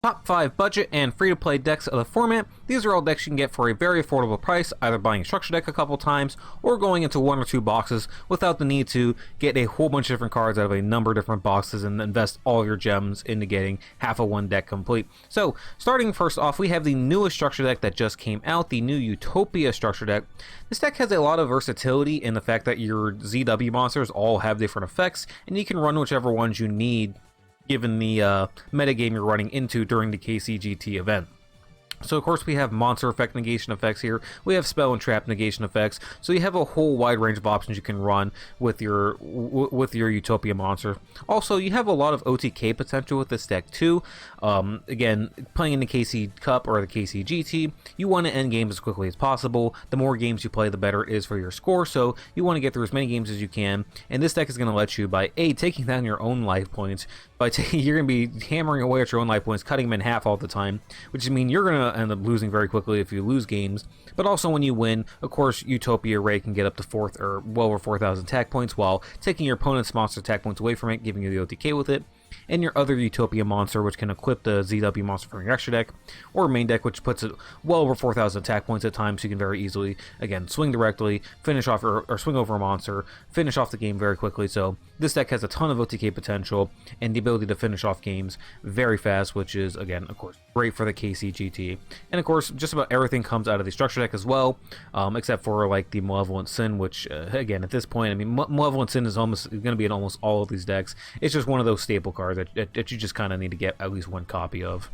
Top 5 budget and free-to-play decks of the format. These are all decks you can get for a very affordable price, either buying a structure deck a couple times, or going into one or two boxes without the need to get a whole bunch of different cards out of a number of different boxes and invest all your gems into getting half of one deck complete. So, starting first off, we have the newest structure deck that just came out, the new Utopia structure deck. This deck has a lot of versatility in the fact that your ZW monsters all have different effects, and you can run whichever ones you need given the metagame you're running into during the KCGT event. So of course we have monster effect negation effects here, we have spell and trap negation effects, so you have a whole wide range of options you can run with your Utopia monster. Also, you have a lot of OTK potential with this deck too. Again, playing in the KC Cup or the KCGT, you want to end games as quickly as possible. The more games you play, the better it is for your score, so you want to get through as many games as you can, and this deck is going to let you, by taking down your own life points, you're going to be hammering away at your own life points, cutting them in half all the time, which means you're going to end up losing very quickly if you lose games. But also when you win, of course, Utopia Ray can get up to well over 4,000 attack points while taking your opponent's monster attack points away from it, giving you the OTK with it. And your other Utopia monster, which can equip the ZW monster from your extra deck, or main deck, which puts it well over 4,000 attack points at times, so you can very easily, again, swing directly, finish off, or swing over a monster, finish off the game very quickly. So this deck has a ton of OTK potential, and the ability to finish off games very fast, which is, again, of course, great for the KCGT. And of course, just about everything comes out of the structure deck as well, except for, like, the Malevolent Sin, which, again, at this point, I mean, Malevolent Sin is going to be in almost all of these decks. It's just one of those staple cards that you just kind of need to get at least one copy of.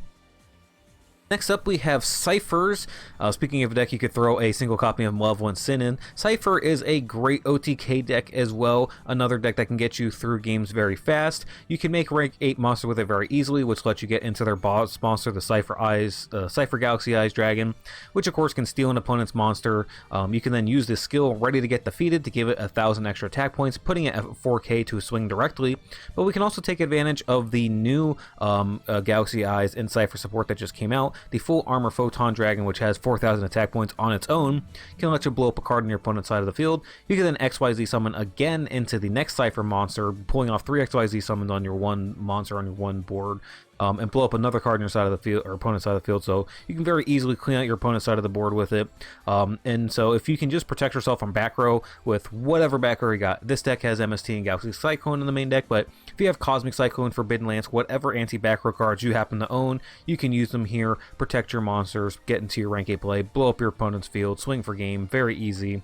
Next up, we have Ciphers. Speaking of a deck you could throw a single copy of Malevolent Sin in, Cipher is a great OTK deck as well, another deck that can get you through games very fast. You can make rank 8 monster with it very easily, which lets you get into their boss monster, the Cipher Galaxy Eyes Dragon, which of course can steal an opponent's monster. You can then use this skill ready to get defeated to give it 1,000 extra attack points, putting it at 4k to swing directly. But we can also take advantage of the new Galaxy Eyes and Cipher support that just came out. The full armor Photon Dragon, which has 4,000 attack points on its own, can let you blow up a card on your opponent's side of the field. You can then XYZ summon again into the next Cipher monster, pulling off 3 XYZ summons on your one monster on your one board, and blow up another card on your side of the field, or opponent's side of the field, so you can very easily clean out your opponent's side of the board with it. And so if you can just protect yourself from back row with whatever back row you got, this deck has MST and Galaxy Cyclone in the main deck, but if you have Cosmic Cyclone, Forbidden Lance, whatever anti-back row cards you happen to own, you can use them here, protect your monsters, get into your rank 8 play, blow up your opponent's field, swing for game, very easy.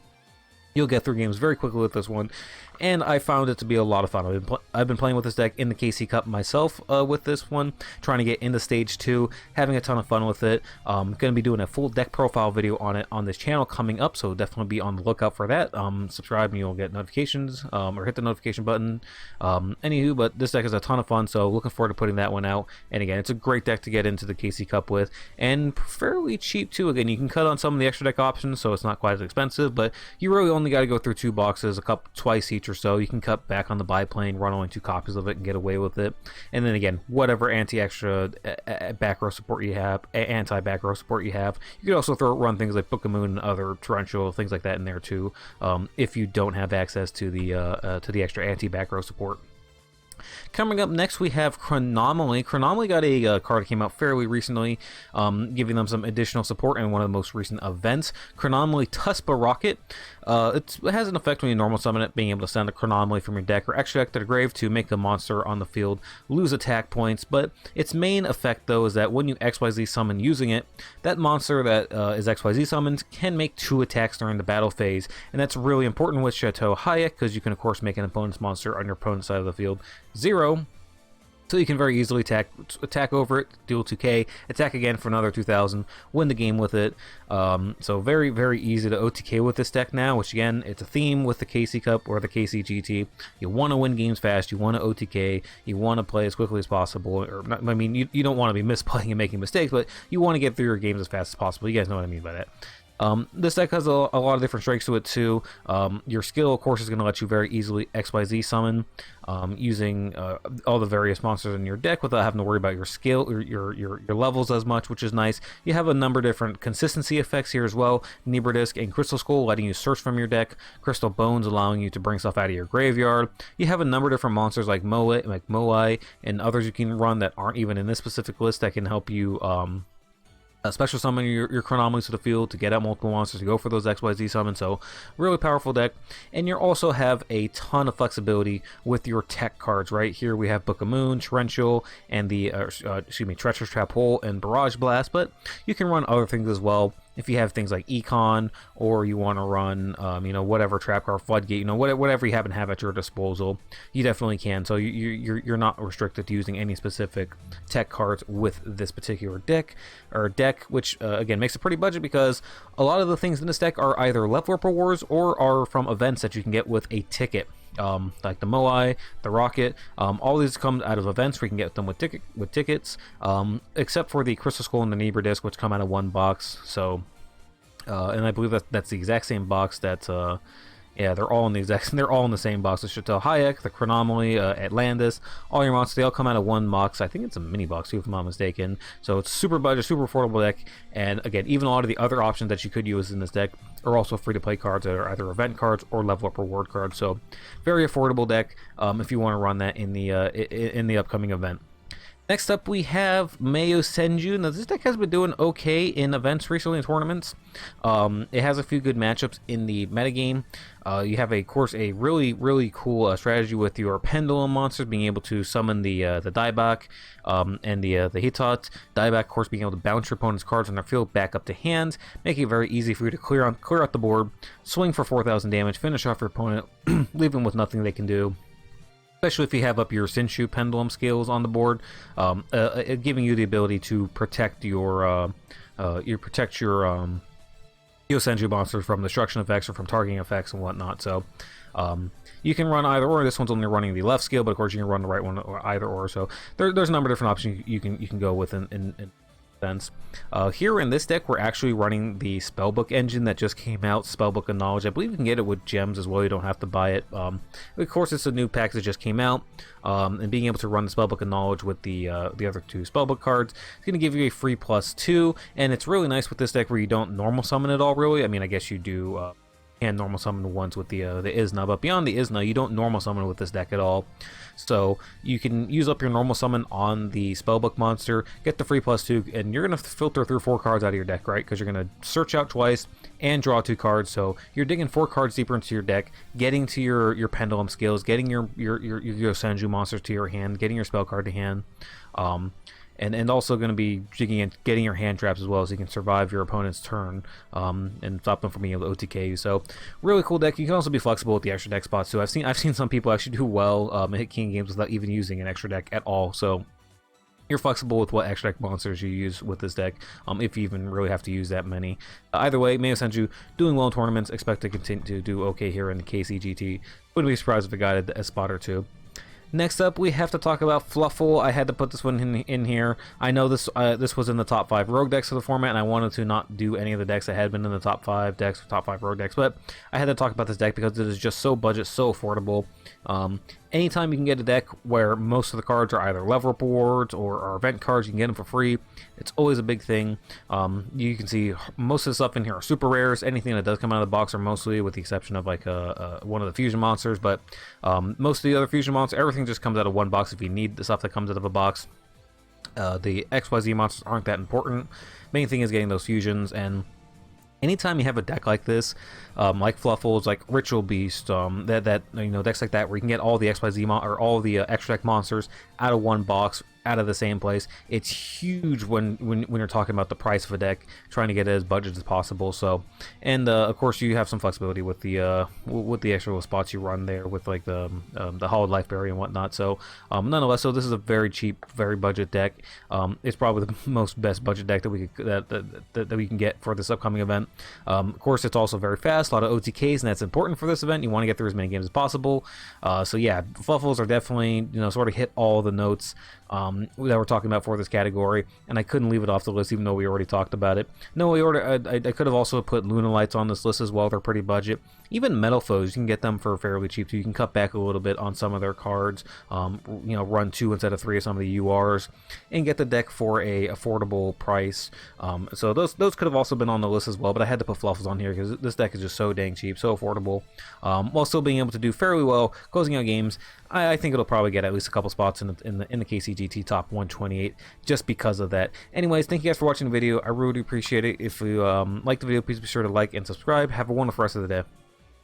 You'll get through games very quickly with this one, and I found it to be a lot of fun. I've been playing with this deck in the KC Cup myself with this one, trying to get into Stage 2, having a ton of fun with it. Going to be doing a full deck profile video on it on this channel coming up, so definitely be on the lookout for that. Subscribe and you'll get notifications, or hit the notification button. Anywho, but this deck is a ton of fun, so looking forward to putting that one out. And again, it's a great deck to get into the KC Cup with, and fairly cheap too. Again, you can cut on some of the extra deck options, so it's not quite as expensive, but you really only got to go through 2 boxes, twice each or so. You can cut back on the buy plane, run only 2 copies of it, and get away with it. And then again, whatever anti-extra back row support you have, anti-back row support you have, you could also run things like Book of Moon and other torrential things like that in there too, if you don't have access to the extra anti-back row support. Coming up next, we have Chronomaly. Chronomaly got a card that came out fairly recently, giving them some additional support in one of the most recent events. Chronomaly Tuspa Rocket. It has an effect when you normal summon it, being able to send a Chronomaly from your deck or extra deck to the grave to make the monster on the field lose attack points. But its main effect, though, is that when you XYZ summon using it, that monster that is XYZ summoned can make 2 attacks during the battle phase. And that's really important with Chateau Hayek, because you can, of course, make an opponent's monster on your opponent's side of the field 0. So you can very easily attack over it, deal 2k, attack again for another 2,000, win the game with it. So very, very easy to OTK with this deck now, which again, it's a theme with the KC Cup or the KCGT. You want to win games fast, you want to OTK, you want to play as quickly as possible, or not, I mean, you don't want to be misplaying and making mistakes, but you want to get through your games as fast as possible. You guys know what I mean by that. This deck has a lot of different strengths to it too. Your skill, of course, is going to let you very easily XYZ summon using all the various monsters in your deck without having to worry about your skill or your levels as much, which is nice. You have a number of different consistency effects here as well. Nibra Disc and Crystal Skull letting you search from your deck. Crystal Bones allowing you to bring stuff out of your graveyard. You have a number of different monsters like Moai and others you can run that aren't even in this specific list that can help you special summon your Chronomaly to the field to get out multiple monsters to go for those XYZ summons. So really powerful deck. And you also have a ton of flexibility with your tech cards. Right here we have Book of Moon, Torrential, and the Treacherous Trap Hole and Barrage Blast, but you can run other things as well. If you have things like Econ, or you want to run, whatever trap card, Floodgate, whatever you happen to have at your disposal, you definitely can. So you're not restricted to using any specific tech cards with this particular deck, which again makes it pretty budget because a lot of the things in this deck are either level up rewards or are from events that you can get with a ticket. Like the Moai, the Rocket, all these come out of events where you can get them with tickets, except for the Crystal Skull and the Nibra Disc, which come out of one box. So, and I believe that's the exact same box that, yeah, they're all in the same box. The Chateau Hayek, the Chronomaly, Atlantis, all your monsters, they all come out of one box. I think it's a mini box too, if I'm not mistaken. So it's super budget, super affordable deck. And again, even a lot of the other options that you could use in this deck are also free to play cards that are either event cards or level up reward cards. So very affordable deck if you want to run that in the upcoming event. Next up, we have Mayosenju. Now, this deck has been doing okay in events recently, in tournaments. It has a few good matchups in the metagame. You have, of course, a really, really cool strategy with your pendulum monsters, being able to summon the Dieback and the Hitot. Dieback, of course, being able to bounce your opponent's cards on their field back up to hand, making it very easy for you to clear out the board, swing for 4,000 damage, finish off your opponent, leave them with nothing they can do. Especially if you have up your Yosenju pendulum skills on the board, giving you the ability to protect your Yosenju monsters from destruction effects or from targeting effects and whatnot. So you can run either or. This one's only running the left skill, but of course you can run the right one or either or. So there's a number of different options you can go with in sense. Here in this deck, we're actually running the Spellbook engine that just came out, Spellbook of Knowledge. I believe you can get it with gems as well. You don't have to buy it. Of course, it's a new pack that just came out, and being able to run the Spellbook of Knowledge with the other two Spellbook cards, it's going to give you a free +2, and it's really nice with this deck where you don't normal summon at all, really. I mean, I guess you do can normal summon the ones with the Isna, but beyond the Isna, you don't normal summon with this deck at all. So you can use up your normal summon on the Spellbook monster, get the free +2, and you're going to filter through 4 cards out of your deck, right? Because you're going to search out twice and draw 2 cards. So you're digging 4 cards deeper into your deck, getting to your pendulum skills, getting your Yosenju monsters to your hand, getting your spell card to hand. And also going to be jigging and getting your hand traps as well, so you can survive your opponent's turn and stop them from being able to OTK you. So really cool deck. You can also be flexible with the extra deck spots too. I've seen some people actually do well hit king games without even using an extra deck at all. So you're flexible with what extra deck monsters you use with this deck, if you even really have to use that many. Either way, Mayosenju doing well in tournaments. Expect to continue to do okay here in the KCGT. Wouldn't be surprised if it got a spot or two. Next up, we have to talk about Fluffal. I had to put this one in here. I know this was in the top 5 rogue decks of the format, and I wanted to not do any of the decks that had been in the top 5 decks, top 5 rogue decks, but I had to talk about this deck because it is just so budget, so affordable. Anytime you can get a deck where most of the cards are either level up rewards or are event cards, you can get them for free. It's always a big thing. You can see most of the stuff in here are super rares. Anything that does come out of the box are mostly, with the exception of like one of the fusion monsters, but most of the other fusion monsters, everything just comes out of one box if you need the stuff that comes out of a box. The XYZ monsters aren't that important. Main thing is getting those fusions, and anytime you have a deck like this, like Fluffals, like Ritual Beast, decks like that where you can get all the XYZ or all the extra deck monsters out of one box, out of the same place, it's huge when you're talking about the price of a deck, trying to get it as budget as possible. So, and of course you have some flexibility with the extra spots you run there with like the Hollowed Life Berry and whatnot. So nonetheless, so this is a very cheap, very budget deck. It's probably the most best budget deck that we can get for this upcoming event. Of course, it's also very fast, a lot of OTKs, and that's important for this event. You want to get through as many games as possible. So yeah, Fluffals are definitely sort of hit all the notes. that we're talking about for this category, and I couldn't leave it off the list even though we already talked about it. No, I could have also put lunalights on this list as well. They're pretty budget. Even metal foes, you can get them for fairly cheap too. You can cut back a little bit on some of their cards, run 2 instead of 3 of some of the URs, and get the deck for a affordable price. So those could have also been on the list as well, but I had to put Fluffals on here because this deck is just so dang cheap, so affordable, while still being able to do fairly well closing out games. I think it'll probably get at least a couple spots in the KCGT top 128 just because of that. Anyways, thank you guys for watching the video. I really do appreciate it. If you liked the video, please be sure to like and subscribe. Have a wonderful rest of the day.